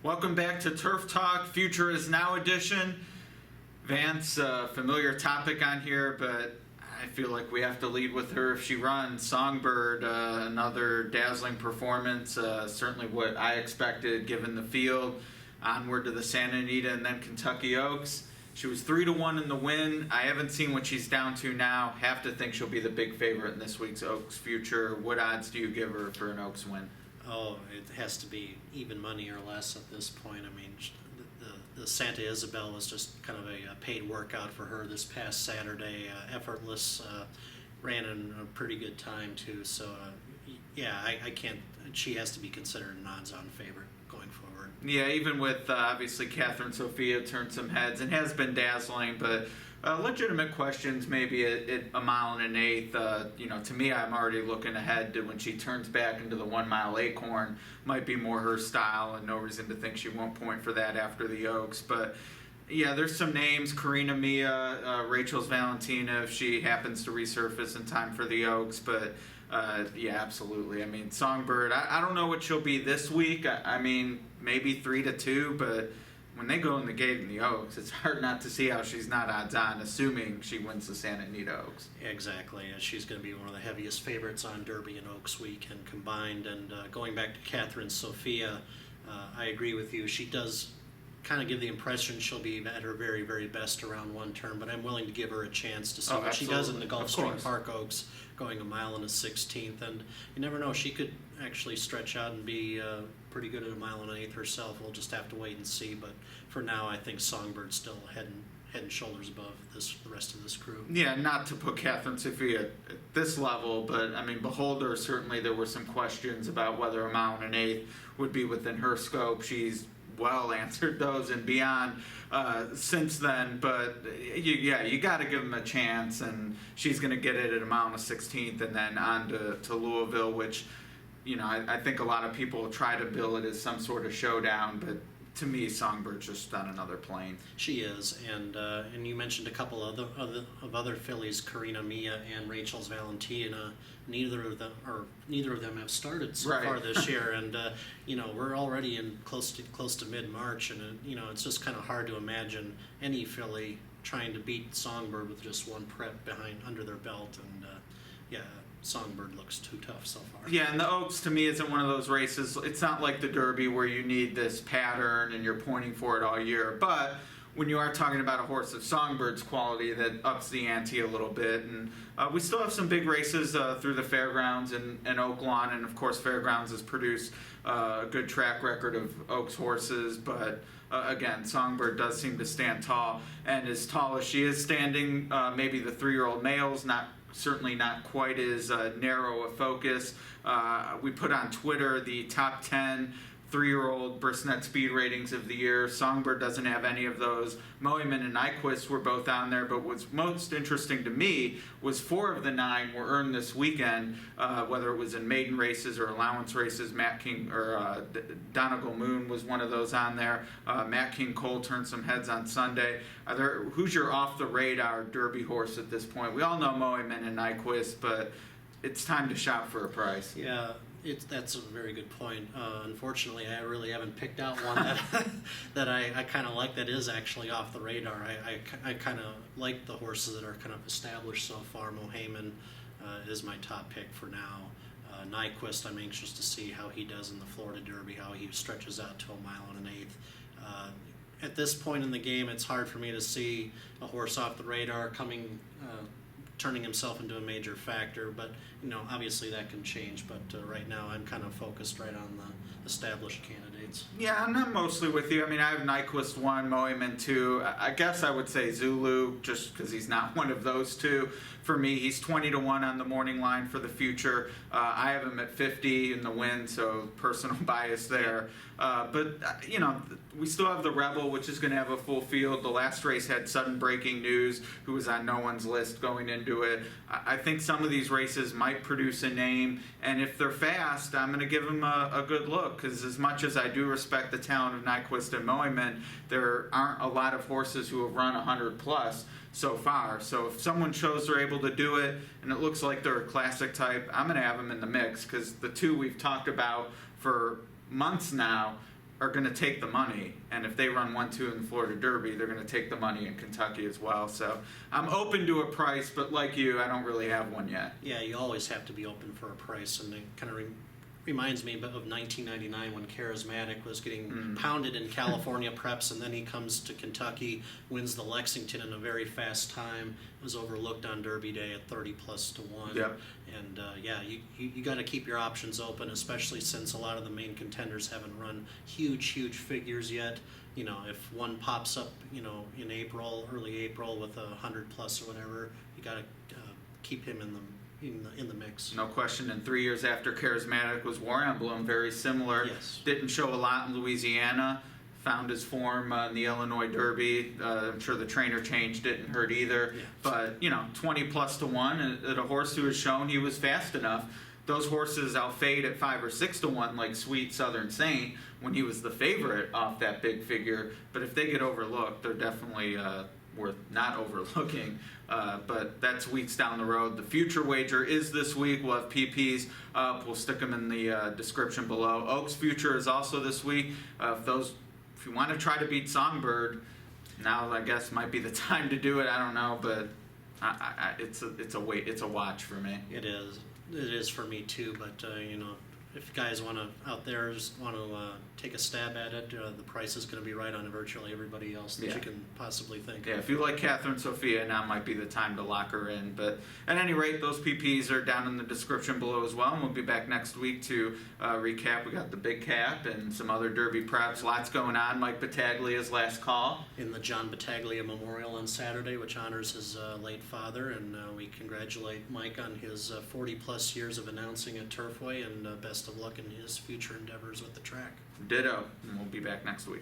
Welcome back to Turf Talk, Future is Now edition. Vance, familiar topic on here, but I feel like we have to lead with her if she runs. Songbird, another dazzling performance, certainly what I expected given the field. Onward to the Santa Anita and then Kentucky Oaks. She was 3-1 in the win. I haven't seen what she's down to now. Have to think she'll be the big favorite in this week's Oaks Future. What odds do you give her for an Oaks win? Oh, it has to be even money or less at this point. I mean, the Santa Ysabel was just kind of a paid workout for her this past Saturday. Effortless, ran in a pretty good time too. So, yeah, I can't. She has to be considered an odds-on favorite going forward. Yeah, even with obviously Catherine Sophia turned some heads and has been dazzling, but legitimate questions maybe at a mile and an eighth. To me, I'm already looking ahead to when she turns back into the 1 mile acorn. Might be more her style, and no reason to think she won't point for that after the Oaks. But yeah, there's some names: Karina Mia, Rachel's Valentina, if she happens to resurface in time for the Oaks. But yeah, absolutely. I mean, Songbird. I don't know what she'll be this week. I mean, maybe 3-2, but when they go in the gate in the Oaks, it's hard not to see how she's not odds-on, assuming she wins the Santa Anita Oaks. Exactly. She's going to be one of the heaviest favorites on Derby and Oaks weekend combined. And going back to Catherine Sophia, I agree with you. She does kind of give the impression she'll be at her very, very best around one turn, but I'm willing to give her a chance to see what she does in the Gulfstream Park Oaks, going 1 mile and a 16th. And you never know, she could actually stretch out and be pretty good at 1 mile and an eighth herself. We'll just have to wait and see. But for now, I think Songbird's still head and shoulders above the rest of this crew. Yeah, not to put Catherine Sophia at this level, but I mean, Beholder, certainly there were some questions about whether 1 mile and an eighth would be within her scope. She's well answered those and beyond since then, but you got to give them a chance, and she's going to get it at 1 mile and a 16th and then on to Louisville, which I think a lot of people try to bill it as some sort of showdown, but to me, Songbird's just on another plane. She is, and you mentioned a couple of other fillies, Karina Mia and Rachel's Valentina. Neither of them have started so far this year, and we're already in close to mid-March, and it's just kind of hard to imagine any filly trying to beat Songbird with just one prep under their belt, and Songbird looks too tough so far. Yeah, and the Oaks to me isn't one of those races. It's not like the Derby where you need this pattern and you're pointing for it all year. But when you are talking about a horse of Songbird's quality, that ups the ante a little bit. And we still have some big races through the Fairgrounds and Oaklawn. And, of course, Fairgrounds has produced a good track record of Oaks horses. But, again, Songbird does seem to stand tall. And as tall as she is standing, maybe the 3-year-old males, certainly not quite as narrow a focus. We put on Twitter the top 10 3-year-old Brisnet speed ratings of the year. Songbird doesn't have any of those. Moeman and Nyquist were both on there, but what's most interesting to me was 4 of the 9 were earned this weekend, whether it was in maiden races or allowance races. Matt King or Donegal Moon was one of those on there. Matt King Cole turned some heads on Sunday. Who's your off-the-radar Derby horse at this point? We all know Moeman and Nyquist, but it's time to shop for a price. Yeah. That's a very good point. Unfortunately, I really haven't picked out one that I kind of like that is actually off the radar. I kind of like the horses that are kind of established so far. Mohaman is my top pick for now. Nyquist, I'm anxious to see how he does in the Florida Derby, how he stretches out to 1 mile and an eighth. At this point in the game, it's hard for me to see a horse off the radar turning himself into a major factor, but obviously that can change. But right now I'm kind of focused right on the established candidates. Yeah, I'm mostly with you. I mean, I have Nyquist 1, Moeman 2. I guess I would say Zulu, just because he's not one of those two. For me, he's 20-1 on the morning line for the future. I have him at 50 in the win, so personal bias there. But we still have the Rebel, which is going to have a full field. The last race had sudden breaking news, who was on no one's list going into it. I think some of these races might produce a name, and if they're fast, I'm going to give them a good look, because as much as I do respect the talent of Nyquist and Moeman, there aren't a lot of horses who have run 100+ so far. So if someone shows they're able to do it, and it looks like they're a classic type, I'm going to have them in the mix, because the two we've talked about for months now are going to take the money, and if they run 1-2 in the Florida Derby, they're going to take the money in Kentucky as well. So I'm open to a price, but like you, I don't really have one yet. Yeah, you always have to be open for a price, and it kind of reminds me of 1999 when Charismatic was getting pounded in California preps, and then he comes to Kentucky, wins the Lexington in a very fast time, was overlooked on Derby Day at 30+1. Yep. And yeah, you got to keep your options open, especially since a lot of the main contenders haven't run huge figures yet. You know, if one pops up, you know, in April, early April with 100+ or whatever, you got to keep him in the mix. No question. And 3 years after Charismatic was War Emblem, very similar. Yes. Didn't show a lot in Louisiana. Found his form in the Illinois Derby. I'm sure the trainer change didn't hurt either. Yeah. But, you know, 20+1 at a horse who has shown he was fast enough. Those horses outfade at 5 or 6-1, like Sweet Southern Saint, when he was the favorite off that big figure. But if they get overlooked, they're definitely worth not overlooking. But that's weeks down the road. The future wager is this week. We'll have PPs up. We'll stick them in the description below. Oaks Future is also this week. If you want to try to beat Songbird, now I guess might be the time to do it. I don't know, but it's a watch for me. It is for me too. But you know, if you guys want to take a stab at it, the price is going to be right on virtually everybody else that you can possibly think Yeah, of. if you like Catherine Sophia, now might be the time to lock her in. But at any rate, those PPs are down in the description below as well. And we'll be back next week to recap. We got the big cap and some other Derby preps. Lots going on. Mike Battaglia's last call. In the John Battaglia Memorial on Saturday, which honors his late father, and we congratulate Mike on his 40+ years of announcing at Turfway, and best of luck in his future endeavors with the track. Ditto. And we'll be back next week.